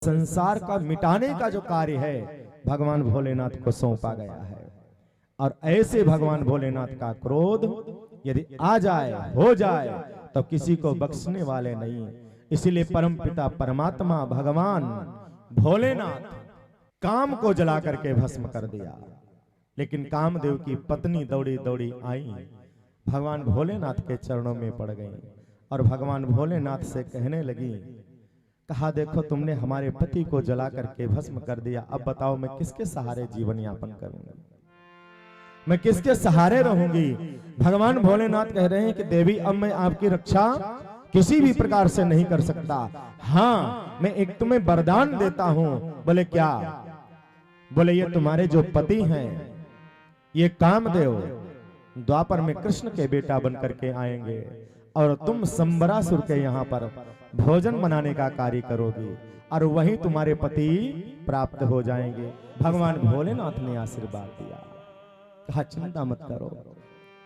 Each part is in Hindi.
संसार का मिटाने का जो कार्य है भगवान भोलेनाथ को सौंपा गया है। और ऐसे भगवान भोलेनाथ का क्रोध यदि आ जाए हो जाए तो किसी को बख्शने वाले नहीं। इसीलिए परमपिता परमात्मा भगवान भोलेनाथ काम को जला करके भस्म कर दिया। लेकिन कामदेव की पत्नी दौड़ी दौड़ी आई, भगवान भोलेनाथ के चरणों में पड़ गई और भगवान भोलेनाथ से कहने लगी, कहा देखो तुमने हमारे पति को जला करके भस्म कर दिया, अब बताओ मैं किसके सहारे जीवन यापन करूंगी, मैं किसके सहारे रहूंगी। भगवान भोलेनाथ कह रहे हैं कि देवी अब मैं आपकी रक्षा किसी भी प्रकार से नहीं कर सकता। हाँ मैं एक तुम्हें वरदान देता हूं। बोले क्या? बोले ये तुम्हारे जो पति हैं ये कामदेव द्वापर में कृष्ण के बेटा बन करके आएंगे और तुम संबरासुर के यहाँ पर भोजन बनाने का कार्य करोगी और वहीं तुम्हारे पति प्राप्त हो जाएंगे। भगवान भोलेनाथ ने आशीर्वाद दिया, कहा चिंता मत करो,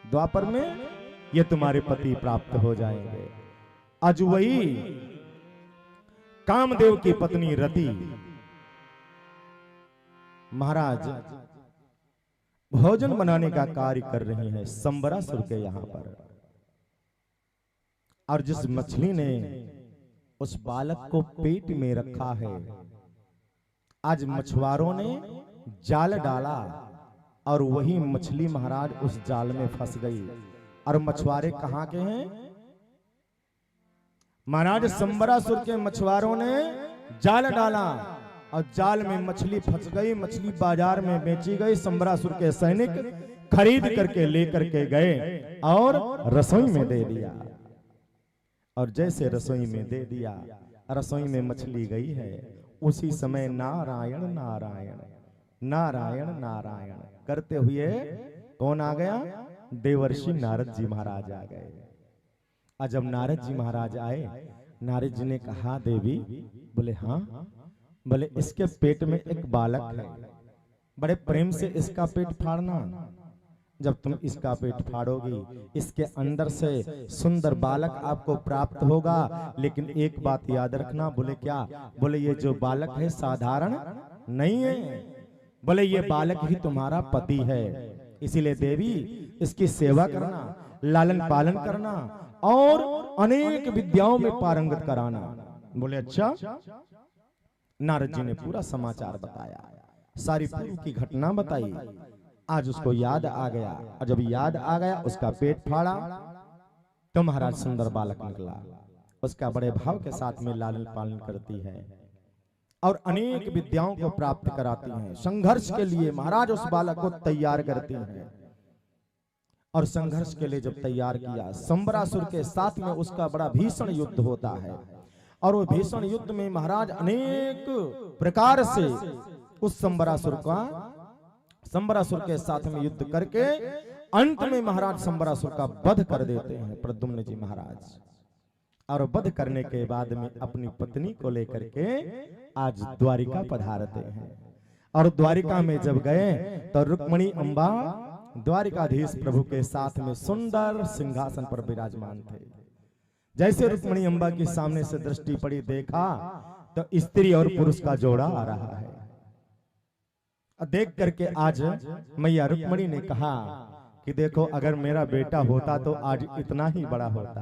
द्वापर में ये तुम्हारे पति प्राप्त हो जाएंगे। आज वही कामदेव की पत्नी रति महाराज भोजन बनाने का कार्य कर रही है संबरासुर के यहाँ पर। और जिस मछली ने उस बालक को पेट में रखा है, आज मछुआरों ने जाल डाला और वही मछली महाराज उस जाल में फंस गई। और मछुआरे कहां के हैं महाराज? संबरासुर के मछुआरों ने जाल डाला और जाल में मछली फंस गई, मछली बाजार में बेची गई। संबरासुर के सैनिक खरीद करके लेकर के गए और रसोई में दे दिया। और जैसे रसोई में दे दिया, रसोई में मछली गई है, उसी समय नारायण नारायण नारायण नारायण करते हुए कौन आ गया? देवर्षि नारद जी महाराज आ गए। और जब नारद जी महाराज आए, नारद जी ने कहा देवी, बोले हाँ, बोले इसके पेट में एक बालक है, बड़े प्रेम से इसका पेट फाड़ना। जब तुम इसका पेट फाड़ोगी इसके अंदर से सुंदर बालक आपको प्राप्त होगा। लेकिन एक बात याद रखना। बोले क्या? बोले ये जो बालक है साधारण नहीं है, बोले ये बालक ही तुम्हारा पति है। इसीलिए देवी इसकी सेवा करना, लालन पालन करना और अनेक विद्याओं में पारंगत कराना। बोले अच्छा। नारद जी ने पूरा समाचार बताया, सारी पूर्व की घटना बताई। आज उसको याद आ गया और जब याद आ गया उसका पेट फाड़ा तो महाराज सुंदर बालक निकला। उसका बड़े भाव के साथ में लालन पालन करती है और अनेक विद्याओं को प्राप्त कराती हैं। संघर्ष के लिए महाराज उस बालक को तैयार करती हैं। और संघर्ष के लिए जब तैयार किया, संबरासुर के साथ में उसका बड़ा भीषण युद्ध होता है। और वो भीषण युद्ध में महाराज अनेक प्रकार से उस संबरासुर के साथ में युद्ध करके अंत में महाराज संबरासुर का वध कर देते हैं प्रद्युम्न जी महाराज। और वध करने के बाद में अपनी पत्नी को लेकर के आज द्वारिका पधारते हैं। और द्वारिका में जब गए तो रुक्मणी अम्बा द्वारिकाधीश प्रभु के साथ में सुंदर सिंहासन पर विराजमान थे। जैसे रुक्मणी अम्बा के सामने से दृष्टि पड़ी, देखा तो स्त्री और पुरुष का जोड़ा आ रहा है। देख करके आज मैया रुक्मणी ने कहा कि देखो अगर मेरा बेटा होता तो आज इतना ही बड़ा होता।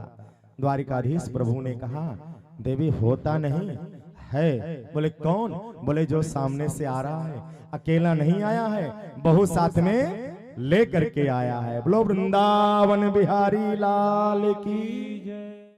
द्वारिकाधीश प्रभु ने कहा देवी होता नहीं है। बोले कौन? बोले जो सामने से आ रहा है, अकेला नहीं आया है, बहु साथ में ले करके आया है। बोलो वृंदावन बिहारी लाल की जय।